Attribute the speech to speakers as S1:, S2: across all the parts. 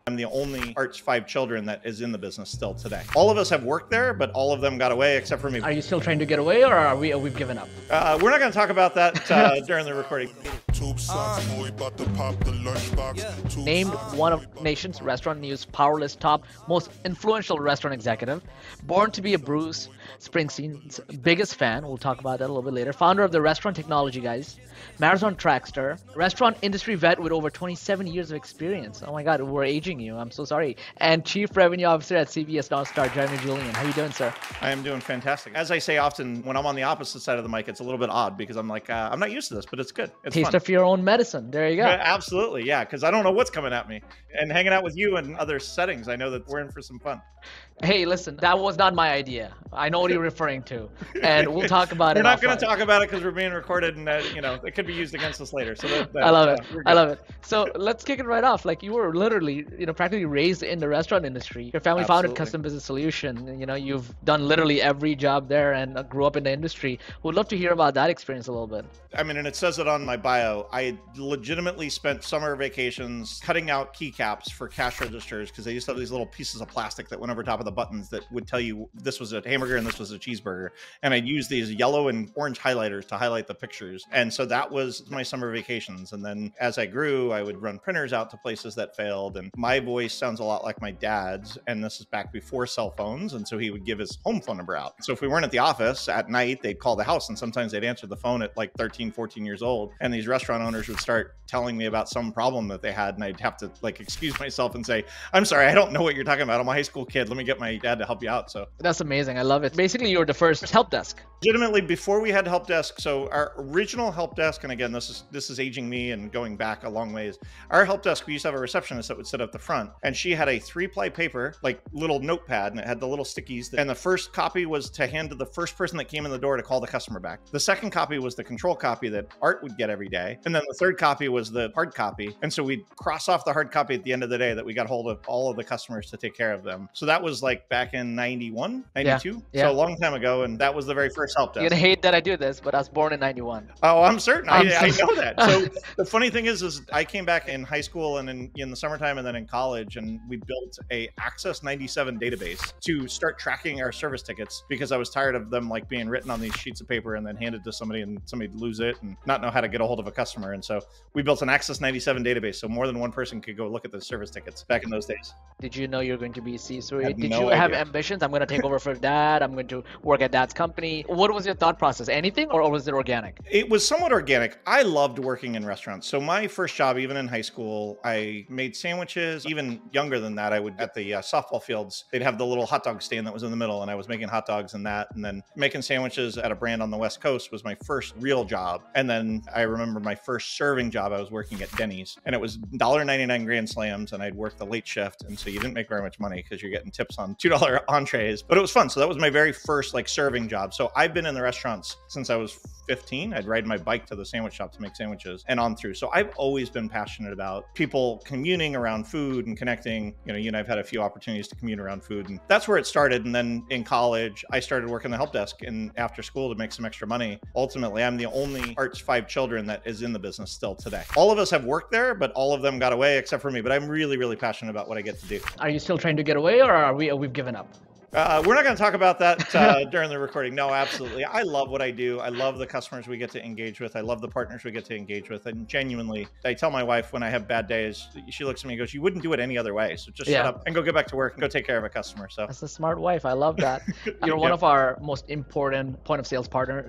S1: I'm the only Art's 5 children that is in the business still today. All of us have worked there, but all of them got away except for me.
S2: Are you still trying to get away, or we've given up?
S1: We're not going to talk about that during the recording.
S2: Named one of nation's Restaurant News Power List top most influential restaurant executive. Born to be a Bruce Springsteen's biggest fan. We'll talk about that a little bit later. Founder of the Restaurant Technology Guys. Marathon Trackster. Restaurant industry vet with over 27 years of experience. Oh my God, we're aging you. I'm so sorry. And Chief Revenue Officer at CBS NorthStar, Julian. How you doing, sir?
S1: I am doing fantastic. As I say often, when I'm on the opposite side of the mic, it's a little bit odd because I'm like, I'm not used to this, but it's good. It's
S2: Taste
S1: fun.
S2: of your own medicine. There you go.
S1: Yeah, absolutely, yeah, because I don't know what's coming at me. And hanging out with you in other settings, I know that we're in for some fun.
S2: Hey, listen, that was not my idea. I know what you're referring to, and we'll talk about it.
S1: We're not going to talk about it because we're being recorded, and it could be used against us later. So
S2: I love it. I love it. So let's kick it right off. Like, you were literally, practically raised in the restaurant industry. Your family founded Custom Business Solution. You've done literally every job there and grew up in the industry. Would love to hear about that experience a little bit.
S1: I mean, and it says it on my bio. I legitimately spent summer vacations cutting out keycaps for cash registers because they used to have these little pieces of plastic that went over top of the buttons that would tell you this was a hamburger and this was a cheeseburger. And I'd use these yellow and orange highlighters to highlight the pictures. And so that was my summer vacations. And then as I grew, I would run printers out to places that failed. And my voice sounds a lot like my dad's. And this is back before cell phones. And so he would give his home phone number out. So if we weren't at the office at night, they'd call the house. And sometimes they'd answer the phone at like 13, 14 years old. And these restaurant owners would start telling me about some problem that they had. And I'd have to like excuse myself and say, I'm sorry, I don't know what you're talking about. I'm a high school kid. Let me get my dad to help you out. So
S2: that's amazing. I love it. Basically, you were the first help desk.
S1: Legitimately, before we had help desk, so our original help desk, and again, this is aging me and going back a long ways. Our help desk, we used to have a receptionist that would sit up the front, and she had a 3-ply paper, like little notepad, and it had the little stickies. And the first copy was to hand to the first person that came in the door to call the customer back. The second copy was the control copy that Art would get every day, and then the third copy was the hard copy. And so we'd cross off the hard copy at the end of the day that we got hold of all of the customers to take care of them. So that was like back in 91, 92. Yeah. So a long time ago. And that was the very first help desk.
S2: You're gonna hate that I do this, but I was born in 91.
S1: Oh, I'm certain. I know that. So the funny thing is I came back in high school and in the summertime and then in college, and we built a Access 97 database to start tracking our service tickets because I was tired of them like being written on these sheets of paper and then handed to somebody and somebody'd lose it and not know how to get a hold of a customer. And so we built an Access 97 database so more than one person could go look at the service tickets back in those days.
S2: Did you know you're going to be C-suite? Did you have ambitions? I'm going to take over for dad. I'm going to work at dad's company. What was your thought process? Anything, or was it organic?
S1: It was somewhat organic. I loved working in restaurants. So my first job, even in high school, I made sandwiches. Even younger than that, I would at the softball fields, they'd have the little hot dog stand that was in the middle, and I was making hot dogs and that. And then making sandwiches at a brand on the West Coast was my first real job. And then I remember my first serving job, I was working at Denny's, and it was $1.99 Grand Slams, and I'd work the late shift. And so you didn't make very much money because you're getting tips on $2 entrees, but it was fun. So that was my very first like serving job. So I've been in the restaurants since I was 15. I'd ride my bike to the sandwich shop to make sandwiches and on through. So I've always been passionate about people communing around food and connecting. You and I've had a few opportunities to commune around food, and that's where it started. And then in college, I started working the help desk and after school to make some extra money. Ultimately, I'm the only Art's 5 children that is in the business still today. All of us have worked there, but all of them got away except for me. But I'm really, really passionate about what I get to do.
S2: Are you still trying to get away, or we've given up?
S1: We're not going to talk about that during the recording. No, absolutely. I love what I do. I love the customers we get to engage with. I love the partners we get to engage with. And genuinely, I tell my wife when I have bad days, she looks at me and goes, you wouldn't do it any other way. So just shut up and go get back to work and go take care of a customer. So
S2: that's a smart wife. I love that. You're one of our most important point of sales partner.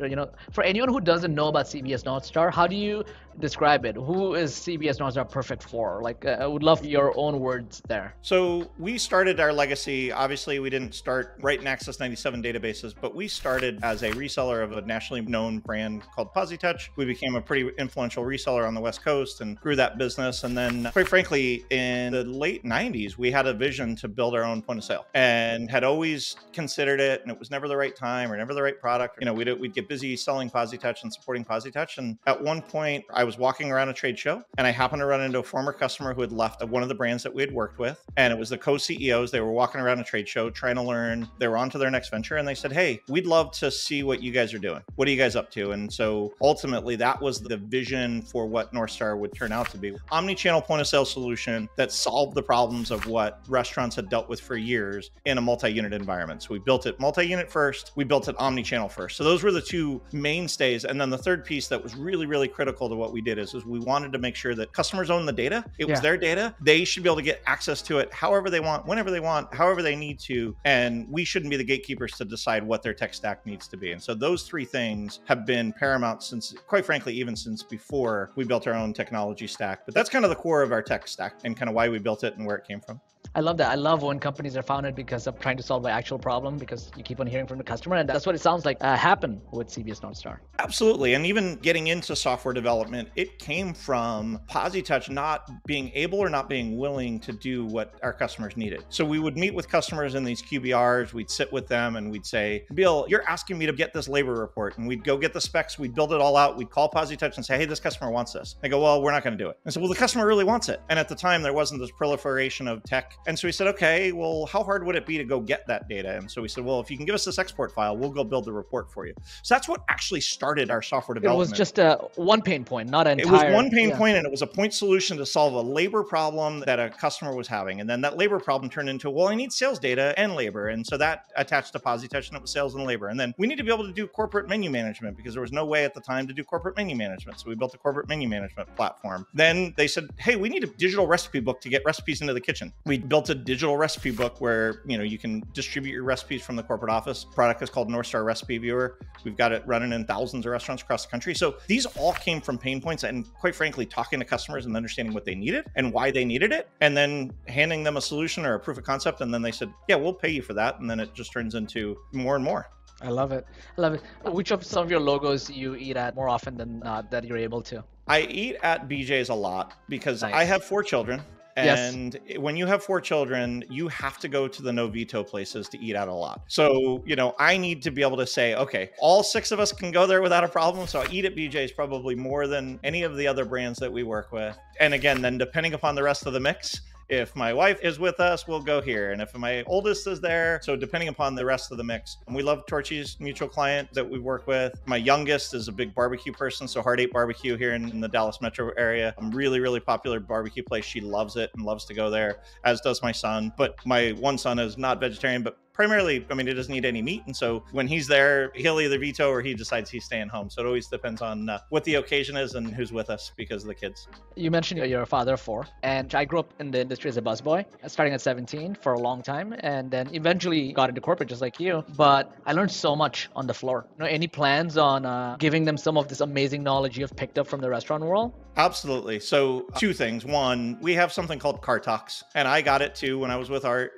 S2: For anyone who doesn't know about CBS NorthStar, how do you describe it? Who is CBS NorthStar perfect for? Like, I would love your own words there.
S1: So we started our legacy. Obviously, we didn't start right in Access 97 databases, but we started as a reseller of a nationally known brand called PosiTouch. We became a pretty influential reseller on the West Coast and grew that business. And then, quite frankly, in the late 90s, we had a vision to build our own point of sale and had always considered it, and it was never the right time or never the right product. We'd get busy selling PosiTouch and supporting PosiTouch. And at one point, I was walking around a trade show, and I happened to run into a former customer who had left one of the brands that we had worked with. And it was the co-CEOs. They were walking around a trade show trying to learn learn. They were on to their next venture and they said, hey, we'd love to see what you guys are doing. What are you guys up to? And so ultimately that was the vision for what NorthStar would turn out to be. Omni-channel point of sale solution that solved the problems of what restaurants had dealt with for years in a multi-unit environment. So we built it multi-unit first, we built it omni-channel first. So those were the two mainstays. And then the third piece that was really, really critical to what we did is we wanted to make sure that customers own the data. It was their data. They should be able to get access to it however they want, whenever they want, however they need to. And we shouldn't be the gatekeepers to decide what their tech stack needs to be. And so those three things have been paramount since, quite frankly, even since before we built our own technology stack. But that's kind of the core of our tech stack and kind of why we built it and where it came from.
S2: I love that. I love when companies are founded because of trying to solve an actual problem, because you keep on hearing from the customer. And that's what it sounds like happened with CBS NorthStar.
S1: Absolutely. And even getting into software development, it came from PosiTouch not being able or not being willing to do what our customers needed. So we would meet with customers in these QBRs, we'd sit with them and we'd say, Bill, you're asking me to get this labor report. And we'd go get the specs, we'd build it all out, we'd call PosiTouch and say, hey, this customer wants this. They go, well, we're not going to do it. And so, well, the customer really wants it. And at the time, there wasn't this proliferation of tech. And so we said, okay, well, how hard would it be to go get that data? And so we said, well, if you can give us this export file, we'll go build the report for you. So that's what actually started our software development.
S2: It was just one pain point, not an entire.
S1: It was one pain point, and it was a point solution to solve a labor problem that a customer was having. And then that labor problem turned into, well, I need sales data and labor. And so that attached to PosiTouch, and it was sales and labor. And then we need to be able to do corporate menu management because there was no way at the time to do corporate menu management. So we built a corporate menu management platform. Then they said, hey, we need a digital recipe book to get recipes into the kitchen. We built a digital recipe book where, you can distribute your recipes from the corporate office. The product is called NorthStar Recipe Viewer. We've got it running in thousands of restaurants across the country. So these all came from pain points and, quite frankly, talking to customers and understanding what they needed and why they needed it, and then handing them a solution or a proof of concept. And then they said, yeah, we'll pay you for that. And then it just turns into more and more.
S2: I love it. I love it. Which of some of your logos you eat at more often than not that you're able to?
S1: I eat at BJ's a lot because
S2: Nice.
S1: I have 4 children.
S2: Yes.
S1: And when you have 4 children, you have to go to the no veto places to eat out a lot. So, I need to be able to say, okay, all 6 of us can go there without a problem. So I eat at BJ's probably more than any of the other brands that we work with. And again, then depending upon the rest of the mix, if my wife is with us, we'll go here. And if my oldest is there, so depending upon the rest of the mix. And we love Torchy's, mutual client that we work with. My youngest is a big barbecue person, so Heart 8 Barbecue here in the Dallas metro area. Really, really popular barbecue place. She loves it and loves to go there, as does my son. But my one son is not vegetarian, but primarily, he doesn't eat any meat. And so when he's there, he'll either veto or he decides he's staying home. So it always depends on what the occasion is and who's with us because of the kids.
S2: You mentioned you're a father of 4, and I grew up in the industry as a busboy, starting at 17 for a long time, and then eventually got into corporate just like you. But I learned so much on the floor. Any plans on giving them some of this amazing knowledge you've picked up from the restaurant world?
S1: Absolutely. So 2 things. One, we have something called Car Talks, and I got it too when I was with Art,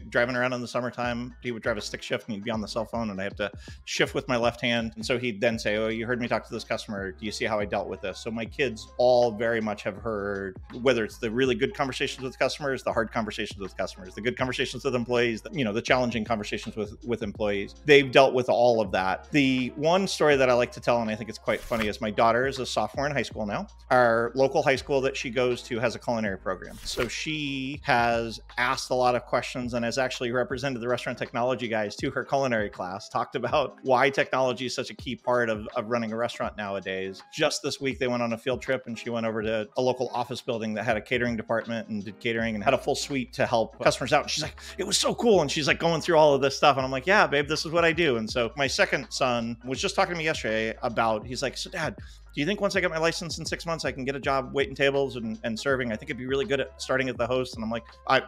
S1: driving around in the summertime. He would drive a stick shift and he'd be on the cell phone and I have to shift with my left hand. And so he'd then say, oh, you heard me talk to this customer. Do you see how I dealt with this? So my kids all very much have heard, whether it's the really good conversations with customers, the hard conversations with customers, the good conversations with employees, the challenging conversations with employees. They've dealt with all of that. The one story that I like to tell, and I think it's quite funny, is my daughter is a sophomore in high school now. Our local high school that she goes to has a culinary program. So she has asked a lot of questions and has actually represented the restaurant technology guys to her culinary class, talked about why technology is such a key part of running a restaurant nowadays. Just this week, they went on a field trip and she went over to a local office building that had a catering department and did catering and had a full suite to help customers out. And she's like, it was so cool. And she's like going through all of this stuff. And I'm like, yeah, babe, this is what I do. And so my second son was just talking to me yesterday about, he's like, so Dad, do you think once I get my license in 6 months, I can get a job waiting tables and serving? I think it'd be really good at starting at the host. And I'm like,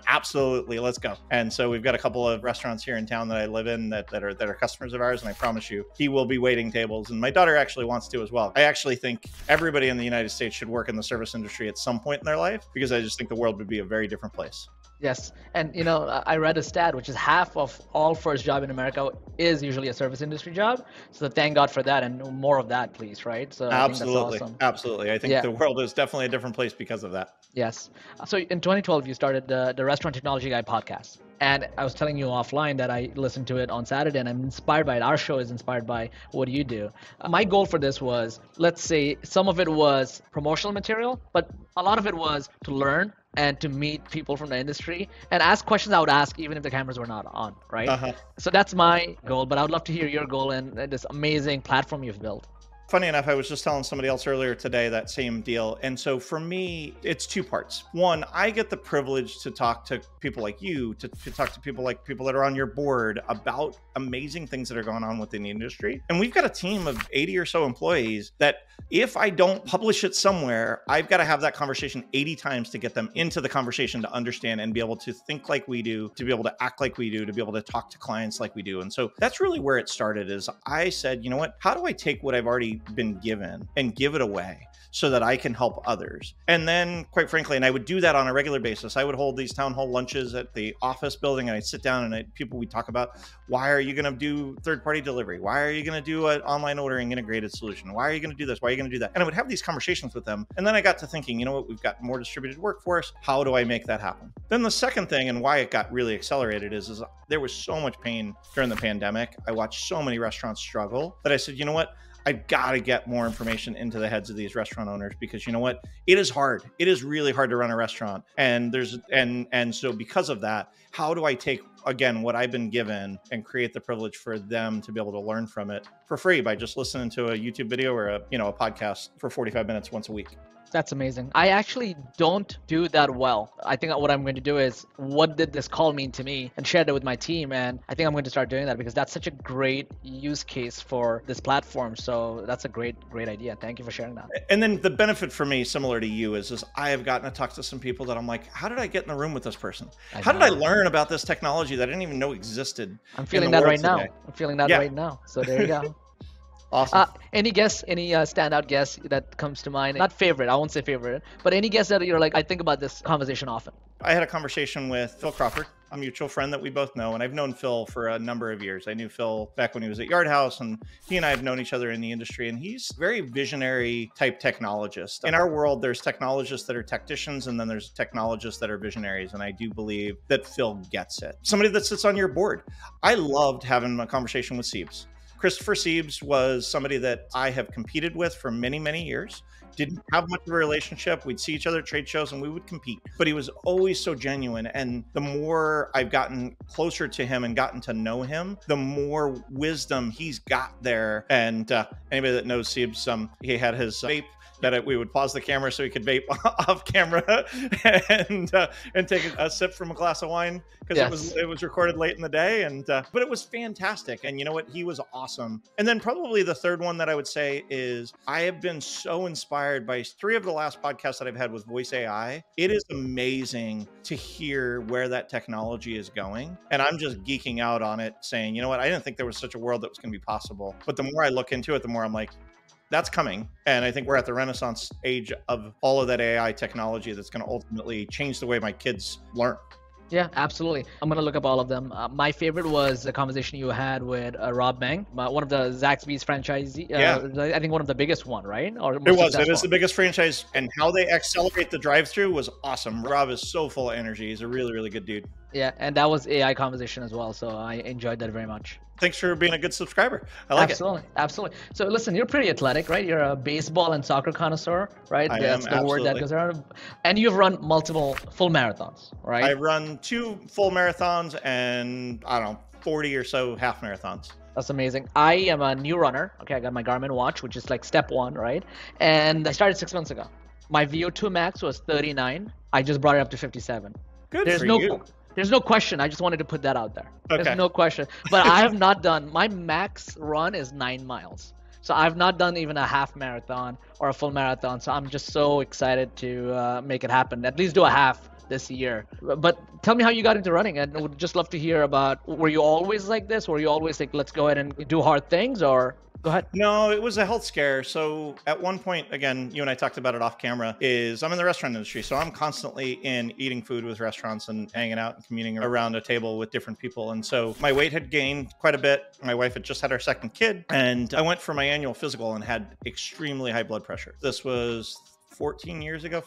S1: absolutely, let's go. And so we've got a couple of restaurants here in town that I live in that are customers of ours. And I promise you, he will be waiting tables. And my daughter actually wants to as well. I actually think everybody in the United States should work in the service industry at some point in their life because I just think the world would be a very different place.
S2: Yes. And, I read a stat, which is half of all first job in America is usually a service industry job. So thank God for that and more of that, please. Right. So
S1: absolutely.
S2: I think that's awesome.
S1: Absolutely. I think the world is definitely a different place because of that.
S2: Yes. So in 2012, you started the Restaurant Technology Guy podcast. And I was telling you offline that I listened to it on Saturday and I'm inspired by it. Our show is inspired by what you do. My goal for this was, let's say some of it was promotional material, but a lot of it was to learn and to meet people from the industry and ask questions I would ask even if the cameras were not on, right?
S1: Uh-huh.
S2: So that's my goal, but I would love to hear your goal and this amazing platform you've built.
S1: Funny enough, I was just telling somebody else earlier today that same deal. And so for me, it's two parts. One, I get the privilege to talk to people like you, to talk to people that are on your board about amazing things that are going on within the industry. And we've got a team of 80 or so employees that if I don't publish it somewhere, I've got to have that conversation 80 times to get them into the conversation to understand and be able to think like we do, to be able to act like we do, to be able to talk to clients like we do. And so that's really where it started is I said, you know what, how do I take what I've already been given and give it away so that I can help others? And then quite frankly, and I would do that on a regular basis. I would hold these town hall lunches at the office building and I'd sit down and people would talk about, why are you going to do third-party delivery? Why are you going to do an online ordering integrated solution? Why are you going to do this? Why are you going to do that? And I would have these conversations with them. And then I got to thinking, you know what, we've got more distributed workforce. How do I make that happen? Then the second thing and why it got really accelerated is there was so much pain during the pandemic. I watched so many restaurants struggle that I said, you know what? I've got to get more information into the heads of these restaurant owners because you know what? It is hard. It is really hard to run a restaurant. And so because of that, how do I take, again, what I've been given and create the privilege for them to be able to learn from it for free by just listening to a YouTube video or a podcast for 45 minutes once a week?
S2: That's amazing. I actually don't do that well. I think what I'm going to do is, what did this call mean to me, and share that with my team. And I think I'm going to start doing that because that's such a great use case for this platform. So that's a great idea. Thank you for sharing that.
S1: And then the benefit for me, similar to you, is I have gotten to talk to some people that I'm like, how did I get in the room with this person? How did I learn about this technology that I didn't even know existed?
S2: I'm feeling that right now. I'm feeling that right now. So there you go.
S1: Awesome.
S2: Any guess, any standout guess that comes to mind? Not favorite, I won't say favorite, but any guess that you're like, I think about this conversation often?
S1: I had a conversation with Phil Crawford, a mutual friend that we both know, and I've known Phil for a number of years. I knew Phil back when he was at Yard House, and he and I have known each other in the industry, and he's a very visionary type technologist. In our world, there's technologists that are technicians, and then there's technologists that are visionaries, and I do believe that Phil gets it. Somebody that sits on your board. I loved having a conversation with Siebes. Christopher Siebes was somebody that I have competed with for many, many years. Didn't have much of a relationship. We'd see each other at trade shows and we would compete, but he was always so genuine. And the more I've gotten closer to him and gotten to know him, the more wisdom he's got there. And anybody that knows Siebes, he had his vape that we would pause the camera so he could vape off camera and take a sip from a glass of wine because it was recorded late in the day. But it was fantastic. And you know what? He was awesome. And then probably the third one that I would say is I have been so inspired by 3 of the last podcasts that I've had with Voice AI. It is amazing to hear where that technology is going. And I'm just geeking out on it saying, you know what? I didn't think there was such a world that was going to be possible. But the more I look into it, the more I'm like, that's coming. And I think we're at the renaissance age of all of that AI technology that's going to ultimately change the way my kids learn.
S2: Yeah, absolutely. I'm going to look up all of them. My favorite was a conversation you had with Rob Bang, one of the Zaxby's franchisee. I think one of the biggest one, right?
S1: It is the biggest franchise, and how they accelerate the drive-through was awesome. Rob is so full of energy. He's a really, really good dude.
S2: Yeah, and that was AI conversation as well. So I enjoyed that very much.
S1: Thanks for being a good subscriber. I like it.
S2: Absolutely. So listen, you're pretty athletic, right? You're a baseball and soccer connoisseur, right?
S1: That's
S2: the word that goes around. And you've run multiple full marathons, right?
S1: I run 2 full marathons and, 40 or so half marathons.
S2: That's amazing. I am a new runner. Okay, I got my Garmin watch, which is like step 1, right? And I started 6 months ago. My VO2 max was 39. I just brought it up to 57.
S1: Good for you.
S2: There's no question. I just wanted to put that out there.
S1: Okay.
S2: There's no question. But I have not done, my max run is 9 miles. So I've not done even a half marathon or a full marathon. So I'm just so excited to make it happen. At least do a half this year. But tell me how you got into running. And I would just love to hear about, were you always like this? Were you always like, let's go ahead and do hard things, or? Go ahead.
S1: No, it was a health scare. So at one point, again, you and I talked about it off camera, is I'm in the restaurant industry. So I'm constantly in eating food with restaurants and hanging out and communing around a table with different people. And so my weight had gained quite a bit. My wife had just had her second kid, and I went for my annual physical and had extremely high blood pressure. This was 15 years ago.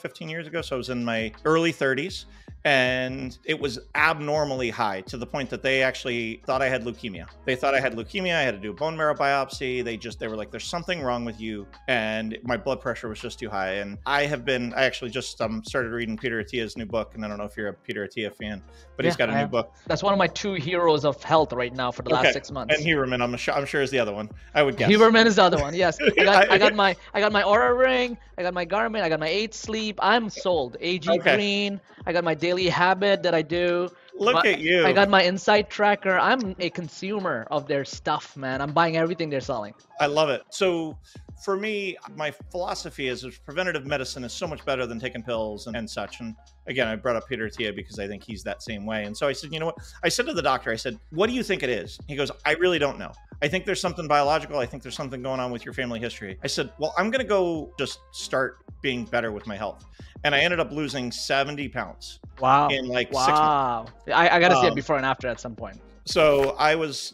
S1: So I was in my early 30s. and it was abnormally high to the point that they actually thought I had leukemia. They thought I had leukemia. I had to do a bone marrow biopsy. They were like, there's something wrong with you. And my blood pressure was just too high. And I actually just started reading Peter Attia's new book. And I don't know if you're a Peter Attia fan, but he's got a new book.
S2: That's one of my 2 heroes of health right now for the last 6 months.
S1: And Huberman, I'm sure is the other one. I would guess.
S2: Huberman is the other one. Yes. I got my Aura ring. I got my Garmin. I got my 8 Sleep. I'm sold. AG Green. I got my daily habit that I do.
S1: Look at you.
S2: I got my Insight Tracker. I'm a consumer of their stuff, man. I'm buying everything they're selling.
S1: I love it. So for me, my philosophy is preventative medicine is so much better than taking pills and such. And again, I brought up Peter Attia because I think he's that same way. And so I said, you know what? I said to the doctor, I said, what do you think it is? He goes, I really don't know. I think there's something biological. I think there's something going on with your family history. I said, well, I'm going to go just start being better with my health. And I ended up losing 70 pounds.
S2: Wow.
S1: In like 6 months.
S2: I got to see it before and after at some point.
S1: So I was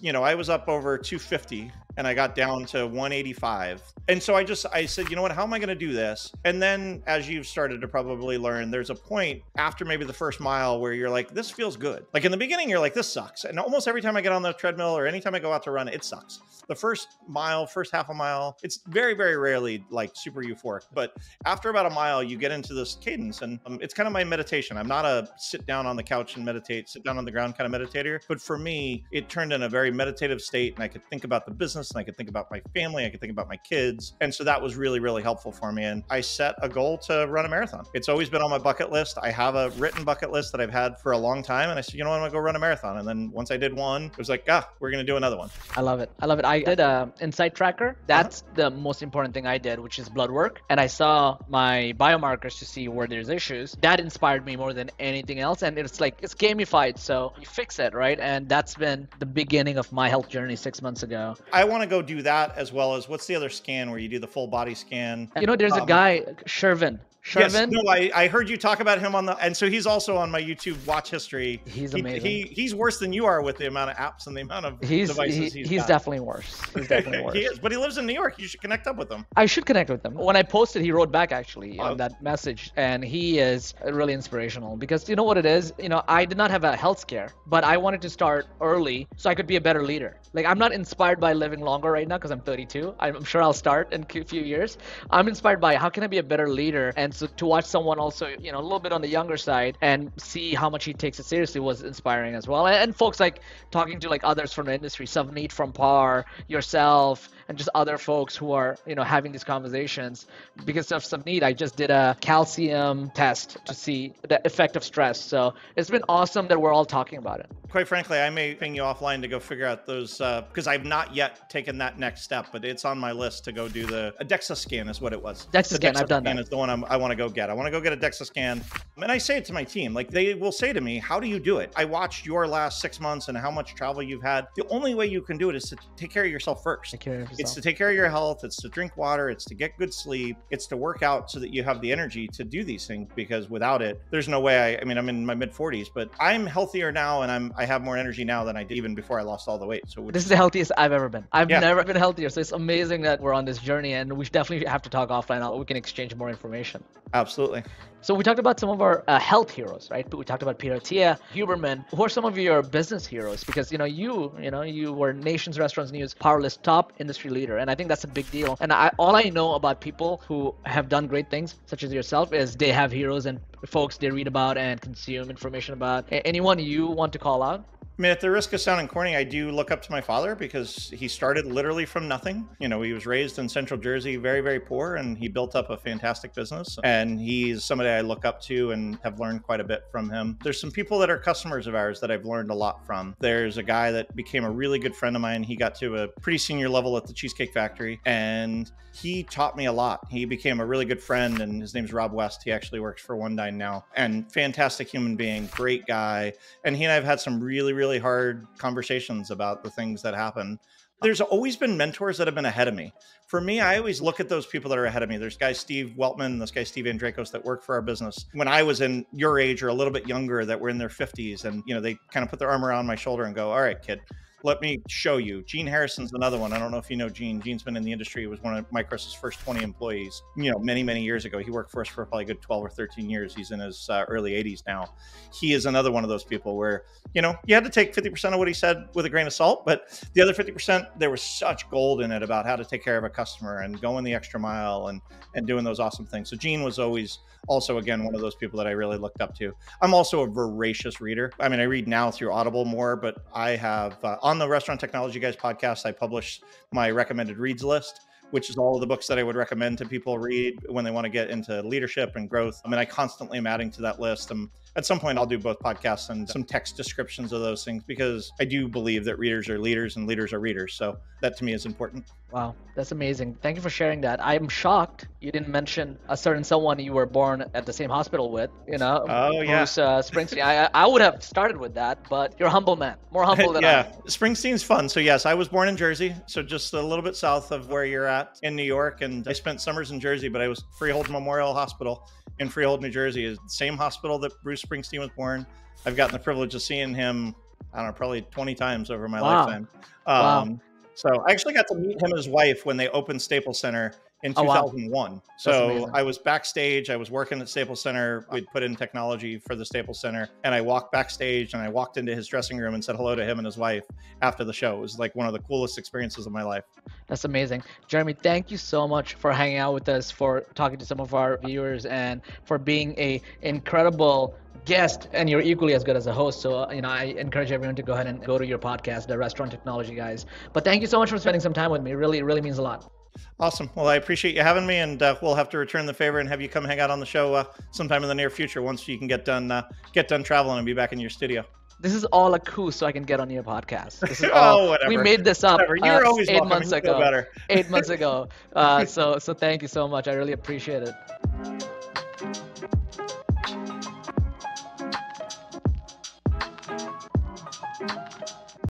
S1: up over 250 and I got down to 185. And so I said, you know what, how am I going to do this? And then as you've started to probably learn, there's a point after maybe the first mile where you're like, this feels good. Like in the beginning, you're like, this sucks. And almost every time I get on the treadmill or anytime I go out to run, it sucks. The first half a mile, it's very, very rarely like super euphoric. But after about a mile, you get into this cadence and it's kind of my meditation. I'm not a sit down on the couch and meditate, sit down on the ground kind of meditator. But for me, it turned in a very meditative state and I could think about the business and I could think about my family. I could think about my kids. And so that was really, really helpful for me. And I set a goal to run a marathon. It's always been on my bucket list. I have a written bucket list that I've had for a long time. And I said, you know what, I'm gonna go run a marathon. And then once I did one, it was like, we're gonna do another one.
S2: I love it. I love it. I did a Insight Tracker. That's the most important thing I did, which is blood work. And I saw my biomarkers to see where there's issues. That inspired me more than anything else. And it's like, it's gamified. So you fix it, right? And that's been the beginning of my health journey 6 months ago.
S1: I want to go do that as well as what's the other scan where you do the full body scan?
S2: You know, there's a guy, Shervin.
S1: Yes, no, I heard you talk about him and so he's also on my YouTube watch history.
S2: He's amazing.
S1: He's worse than you are with the amount of apps and the amount of devices he's got.
S2: Definitely worse. He's definitely worse.
S1: He is, but he lives in New York. You should connect up with him.
S2: I should connect with him. When I posted, he wrote back actually on that message, and he is really inspirational because you know what it is? You know, I did not have a health scare, but I wanted to start early so I could be a better leader. Like I'm not inspired by living longer right now because I'm 32. I'm sure I'll start in a few years. I'm inspired by how can I be a better leader, and so to watch someone also, you know, a little bit on the younger side and see how much he takes it seriously was inspiring as well. And folks like talking to like others from the industry, Savneet from PAR, yourself, and just other folks who are, you know, having these conversations. Because of Savneet, I just did a calcium test to see the effect of stress. So it's been awesome that we're all talking about it.
S1: Quite frankly, I may ping you offline to go figure out those, because I've not yet taken that next step, but it's on my list to go do a DEXA scan is what it was.
S2: DEXA scan, I've done that.
S1: Is the one I want to go get. I want to go get a DEXA scan. And I say it to my team, like they will say to me, how do you do it? I watched your last 6 months and how much travel you've had. The only way you can do it is to take care of yourself first.
S2: Take care of yourself.
S1: It's to take care of your health. It's to drink water. It's to get good sleep. It's to work out so that you have the energy to do these things, because without it, there's no way. I mean, I'm in my mid 40s, but I'm healthier now and I have more energy now than I did even before I lost all the weight. So
S2: this is the healthiest I've ever been. I've never been healthier. So it's amazing that we're on this journey, and we definitely have to talk offline. We can exchange more information.
S1: Absolutely.
S2: So we talked about some of our health heroes, right? We talked about Peter Attia, Huberman. Who are some of your business heroes? Because you were Nation's Restaurants News Power List top industry leader, and I think that's a big deal. And all I know about people who have done great things, such as yourself, is they have heroes and folks they read about and consume information about. Anyone you want to call out?
S1: I mean, at the risk of sounding corny, I do look up to my father because he started literally from nothing. You know, he was raised in Central Jersey, very, very poor, and he built up a fantastic business. And he's somebody I look up to and have learned quite a bit from him. There's some people that are customers of ours that I've learned a lot from. There's a guy that became a really good friend of mine. He got to a pretty senior level at the Cheesecake Factory, and he taught me a lot. He became a really good friend, and his name's Rob West. He actually works for One Dine now, and fantastic human being, great guy. And he and I have had some really, really hard conversations about the things that happen. There's always been mentors that have been ahead of me. For me, I always look at those people that are ahead of me. There's guy Steve Weltman, this guy Steve Andrakos that work for our business. When I was in your age or a little bit younger, that were in their 50s, and they kind of put their arm around my shoulder and go, all right, kid, let me show you. Gene Harrison's another one. I don't know if you know Gene. Gene's been in the industry. He was one of Microsoft's first 20 employees, many, many years ago. He worked for us for probably a good 12 or 13 years. He's in his early 80s now. He is another one of those people where, you had to take 50% of what he said with a grain of salt, but the other 50%, there was such gold in it about how to take care of a customer and going the extra mile and doing those awesome things. So Gene was always also, again, one of those people that I really looked up to. I'm also a voracious reader. I mean, I read now through Audible more, but I have on the Restaurant Technology Guys podcast, I publish my recommended reads list, which is all of the books that I would recommend to people read when they want to get into leadership and growth. I mean, I constantly am adding to that list. At some point, I'll do both podcasts and some text descriptions of those things, because I do believe that readers are leaders and leaders are readers. So that to me is important.
S2: Wow, that's amazing. Thank you for sharing that. I'm shocked you didn't mention a certain someone you were born at the same hospital with,
S1: Bruce
S2: Springsteen. I would have started with that, but you're a humble man, more humble than I am.
S1: Springsteen's fun. So yes, I was born in Jersey, so just a little bit south of where you're at in New York. And I spent summers in Jersey, but I was Freehold Memorial Hospital in Freehold, New Jersey, is the same hospital that Bruce Springsteen was born. I've gotten the privilege of seeing him, I don't know, probably 20 times over my lifetime. So I actually got to meet him and his wife when they opened Staples Center in 2001. So I was backstage. I was working at Staples Center. We'd put in technology for the Staples Center, and I walked backstage and I walked into his dressing room and said hello to him and his wife after the show. It was like one of the coolest experiences of my life.
S2: That's amazing. Jeremy, thank you so much for hanging out with us, for talking to some of our viewers, and for being a incredible guest. And you're equally as good as a host. So, I encourage everyone to go ahead and go to your podcast, the Restaurant Technology Guys. But thank you so much for spending some time with me. It really, really means a lot.
S1: Awesome. Well, I appreciate you having me, and we'll have to return the favor and have you come hang out on the show sometime in the near future once you can get done traveling and be back in your studio.
S2: This is all a coup so I can get on your podcast. This is all,
S1: whatever.
S2: We made this up
S1: You're always
S2: 8 months ago.
S1: Better.
S2: 8 months ago. So thank you so much. I really appreciate it.